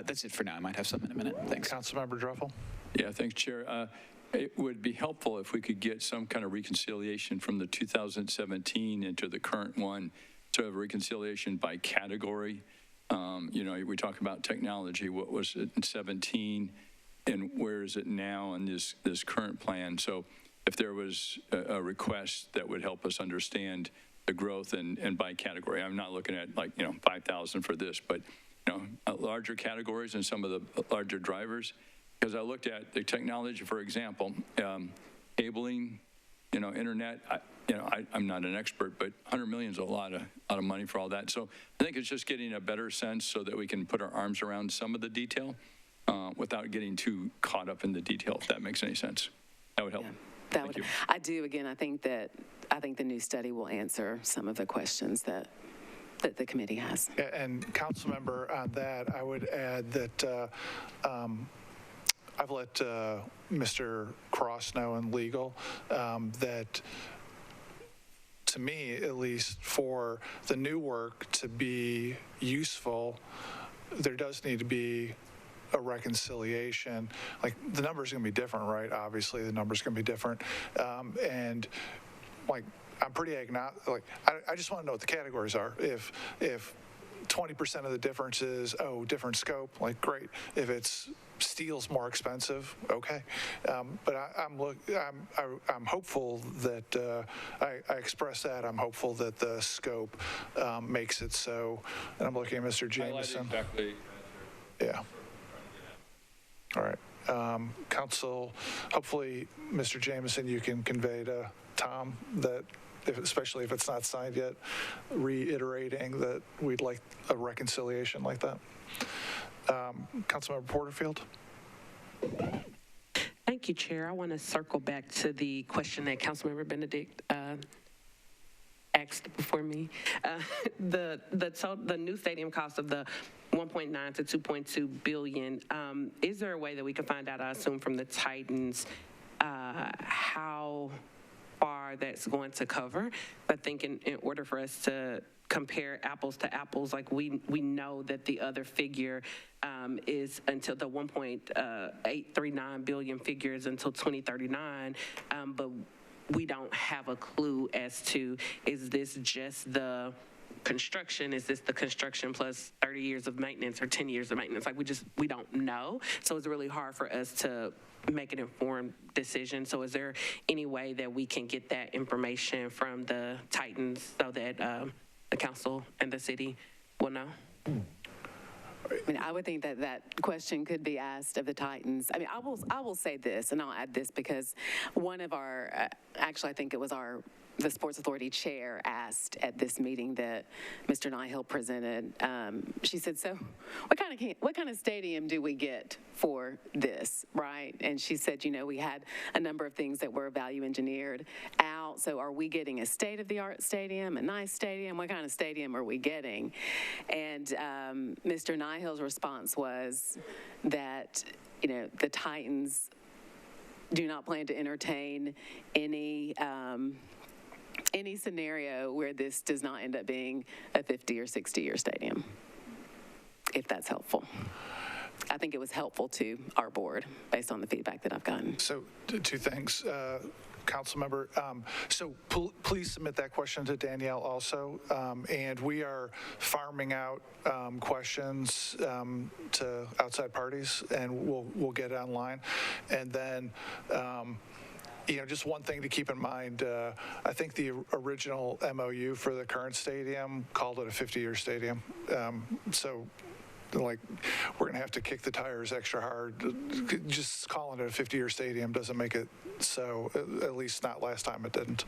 That's it for now. I might have some in a minute. Thanks. Councilmember Dreffel? Yeah, thanks, Chair. It would be helpful if we could get some kind of reconciliation from the 2017 into the current one, sort of reconciliation by category. You know, we talk about technology. What was it in 17, and where is it now in this current plan? So if there was a request that would help us understand the growth and by category. I'm not looking at like, you know, 5,000 for this, but, you know, larger categories and some of the larger drivers. Because I looked at the technology, for example, cabling, you know, internet. I'm not an expert, but 100 million is a lot of money for all that. So I think it's just getting a better sense so that we can put our arms around some of the detail without getting too caught up in the detail, if that makes any sense. That would help. Yeah. Thank you. I do. Again, I think the new study will answer some of the questions that the committee has. And Councilmember, on that, I would add that I've let Mr. Cross know in legal that, to me at least, for the new work to be useful, there does need to be a reconciliation. Like, the number's going to be different, right? Obviously, the number's going to be different. And like I'm pretty agnostic. Like, I just want to know what the categories are. If 20% of the difference is, different scope, like, great. If it's steel's more expensive, okay. But I'm hopeful that, I express that, I'm hopeful that the scope makes it so, and I'm looking at Mr. Jameson. Exactly. Yeah. All right. Council, hopefully, Mr. Jameson, you can convey to Tom that, especially if it's not signed yet, reiterating that we'd like a reconciliation like that. Councilmember Porterfield. Thank you, Chair. I want to circle back to the question that Councilmember Benedict asked before me. The new stadium cost of the 1.9 to 2.2 billion. Is there a way that we can find out, I assume from the Titans, how far that's going to cover? I think in order for us to compare apples to apples, like we know that the other figure is until the 1.839 billion figure is until 2039, but we don't have a clue as to, is this just the construction? Is this the construction plus 30 years of maintenance or 10 years of maintenance? Like we don't know. So it's really hard for us to make an informed decision. So is there any way that we can get that information from the Titans so that the council and the city will know? I mean, I would think that that question could be asked of the Titans. I mean, I will say this, and I'll add this because one of our, actually, I think it was the Sports Authority chair asked at this meeting that Mr. Nihill presented. She said, "So, what kind of stadium do we get for this, right?" And she said, we had a number of things that were value engineered out. So, are we getting a state-of-the-art stadium, a nice stadium? What kind of stadium are we getting? And Mr. Nihill's response was that the Titans do not plan to entertain any scenario where this does not end up being a 50 or 60-year stadium, if that's helpful. I think it was helpful to our board based on the feedback that I've gotten. So two things, council member. So please submit that question to Danielle also. And we are farming out questions to outside parties, and we'll get it online. And then just one thing to keep in mind, I think the original MOU for the current stadium called it a 50-year stadium. So, we're going to have to kick the tires extra hard. Just calling it a 50-year stadium doesn't make it so, at least not last time it didn't.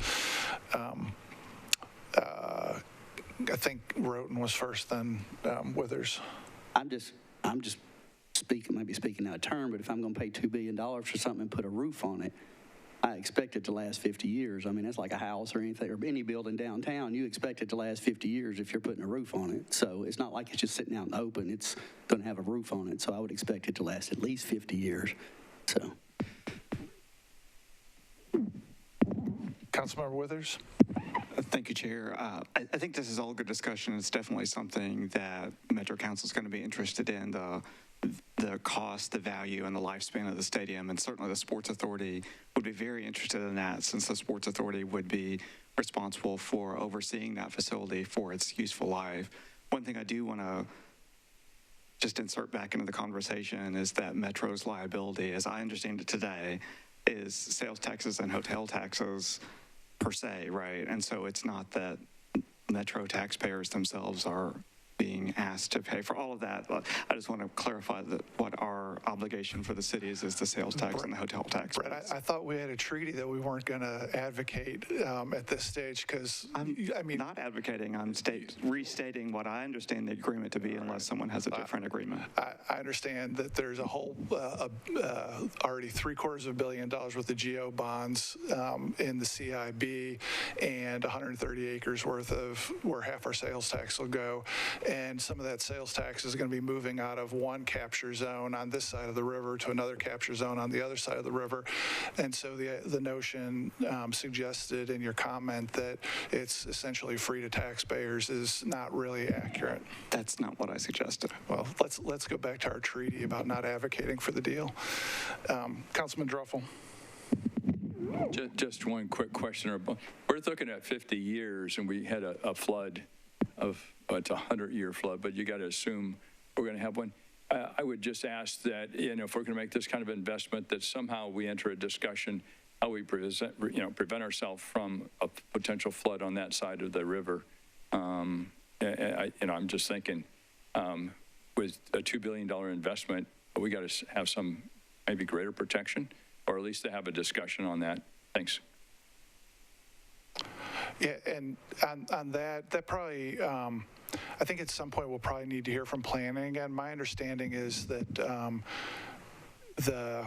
I think Roten was first, then Withers. I'm just maybe speaking out of turn, but if I'm going to pay $2 billion for something and put a roof on it, I expect it to last 50 years. I mean, that's like a house or anything, or any building downtown. You expect it to last 50 years if you're putting a roof on it. So it's not like it's just sitting out in the open. It's going to have a roof on it. So I would expect it to last at least 50 years. So. Councilmember Withers. Thank you, Chair. I think this is all good discussion. It's definitely something that Metro Council is going to be interested in, the cost, the value, and the lifespan of the stadium, and certainly the Sports Authority would be very interested in that, since the Sports Authority would be responsible for overseeing that facility for its useful life. One thing I do want to just insert back into the conversation is that Metro's liability, as I understand it today, is sales taxes and hotel taxes per se, right? And so it's not that Metro taxpayers themselves are being asked to pay for all of that. I just want to clarify that what our obligation for the cities is the sales tax and the hotel tax. Brett, I thought we had a treaty that we weren't going to advocate at this stage, because I'm not advocating. I'm restating what I understand the agreement to be, unless someone has a different agreement. I understand that there's a whole already $750 million worth of GO bonds in the CIB, and 130 acres worth of where half our sales tax will go. And some of that sales tax is going to be moving out of one capture zone on this side of the river to another capture zone on the other side of the river. And so the notion suggested in your comment that it's essentially free to taxpayers is not really accurate. That's not what I suggested. Well, let's go back to our treaty about not advocating for the deal. Councilman Druffel. Just one quick question. Where we're looking at 50 years and we had a flood of, it's a 100-year flood, but you got to assume we're going to have one. I would just ask that, if we're going to make this kind of investment, that somehow we enter a discussion how we prevent ourselves from a potential flood on that side of the river. I'm just thinking, with a $2 billion investment, we got to have some maybe greater protection, or at least to have a discussion on that. Thanks. Yeah, and on that probably, I think at some point we'll probably need to hear from planning. And my understanding is that the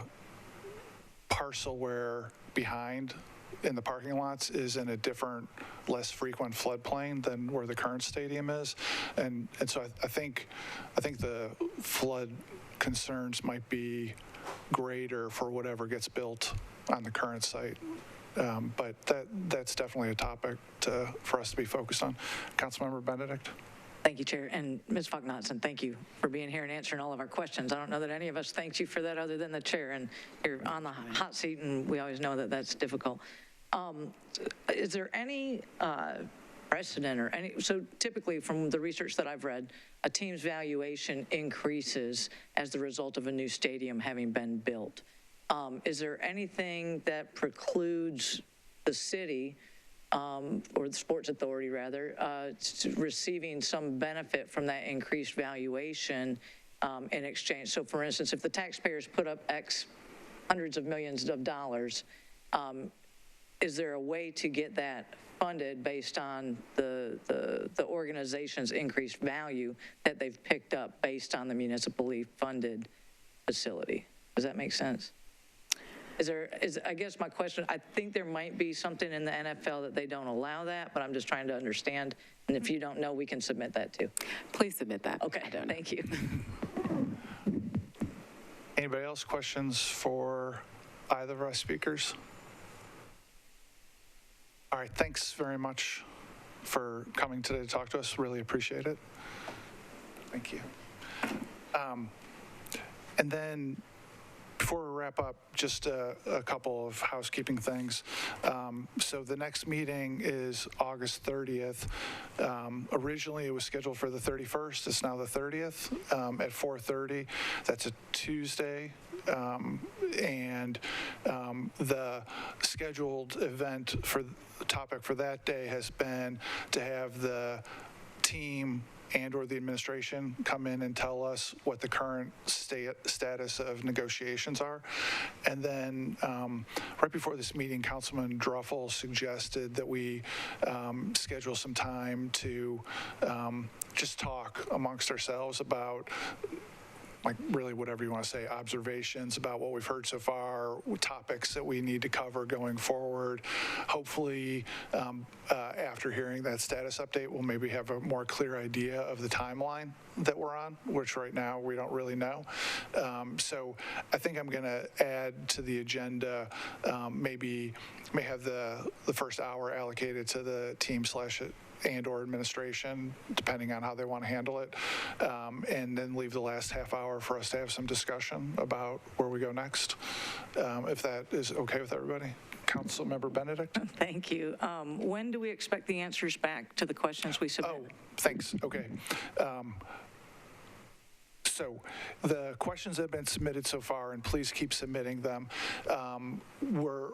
parcel where behind in the parking lots is in a different, less frequent floodplain than where the current stadium is. And so I think the flood concerns might be greater for whatever gets built on the current site. But that's definitely a topic for us to be focused on. Councilmember Benedict. Thank you, Chair. And Ms. Faulknotson, thank you for being here and answering all of our questions. I don't know that any of us thanked you for that other than the Chair. And you're on the hot seat, and we always know that that's difficult. Is there any precedent or any, so typically from the research that I've read, a team's valuation increases as the result of a new stadium having been built. Is there anything that precludes the city or the sports authority rather, receiving some benefit from that increased valuation in exchange? So for instance, if the taxpayers put up X hundreds of millions of dollars, is there a way to get that funded based on the organization's increased value that they've picked up based on the municipally funded facility? Does that make sense? I guess my question, I think there might be something in the NFL that they don't allow that, but I'm just trying to understand. And if you don't know, we can submit that too. Please submit that. Okay, thank you. Anybody else questions for either of our speakers? All right, thanks very much for coming today to talk to us. Really appreciate it. Thank you. And then before we wrap up, just a couple of housekeeping things. So the next meeting is August 30th. Originally, it was scheduled for the 31st. It's now the 30th at 4:30. That's a Tuesday. And the scheduled event for the topic for that day has been to have the team and/or the administration come in and tell us what the current status of negotiations are. And then right before this meeting, Councilman Druffel suggested that we schedule some time to just talk amongst ourselves about, like, really whatever you want to say, observations about what we've heard so far, topics that we need to cover going forward. Hopefully, after hearing that status update, we'll maybe have a more clear idea of the timeline that we're on, which right now we don't really know. So I think I'm going to add to the agenda, may have the first hour allocated to the team / and/or administration, depending on how they want to handle it, and then leave the last half hour for us to have some discussion about where we go next, if that is okay with everybody. Councilmember Benedict? Thank you. When do we expect the answers back to the questions we submitted? Oh, thanks. Okay. So the questions that have been submitted so far, and please keep submitting them,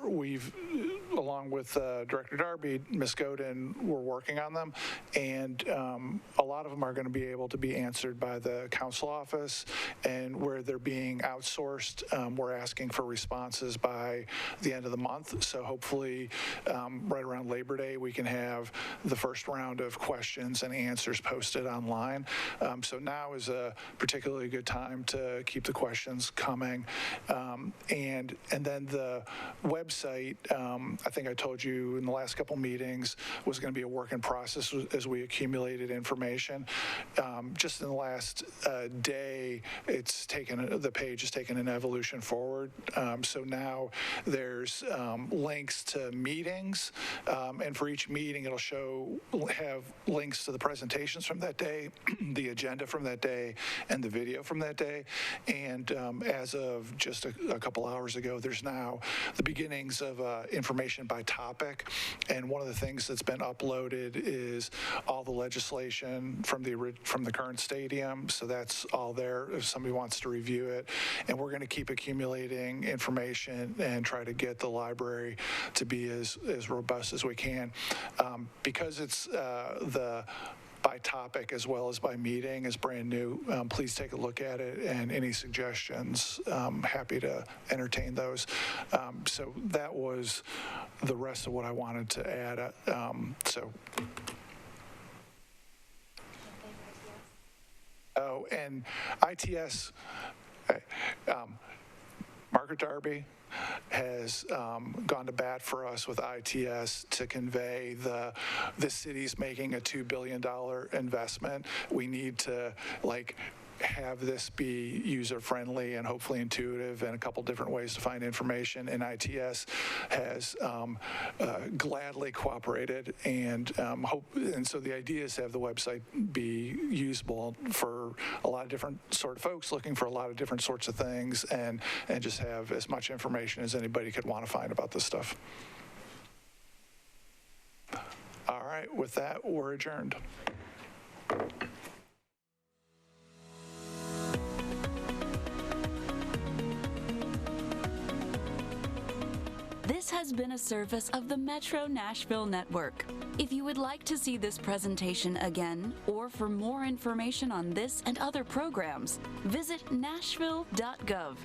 we've, along with Director Darby, Ms. Godin, we're working on them, and a lot of them are going to be able to be answered by the council office, and where they're being outsourced, we're asking for responses by the end of the month. So hopefully right around Labor Day, we can have the first round of questions and answers posted online. So now is a particularly good time to keep the questions coming. And then the website, I think I told you in the last couple meetings, was going to be a work in process as we accumulated information. Just in the last day, the page has taken an evolution forward. So now there's links to meetings, and for each meeting it'll have links to the presentations from that day, the agenda from that day, and the video from that day. And as of just a couple hours ago, there's now the beginnings of information by topic. And one of the things that's been uploaded is all the legislation from the current stadium. So that's all there if somebody wants to review it. And we're going to keep accumulating information and try to get the library to be as robust as we can. Because it's the by topic as well as by meeting is brand new. Please take a look at it, and any suggestions, happy to entertain those. So that was the rest of what I wanted to add. Oh, and ITS, Margaret Darby has gone to bat for us with ITS to convey the city's making a $2 billion investment. We need to have this be user-friendly and hopefully intuitive, and a couple different ways to find information. And ITS has gladly cooperated, and so the idea is to have the website be usable for a lot of different sort of folks looking for a lot of different sorts of things, and just have as much information as anybody could want to find about this stuff. All right, with that, we're adjourned. This has been a service of the Metro Nashville Network. If you would like to see this presentation again, or for more information on this and other programs, visit nashville.gov.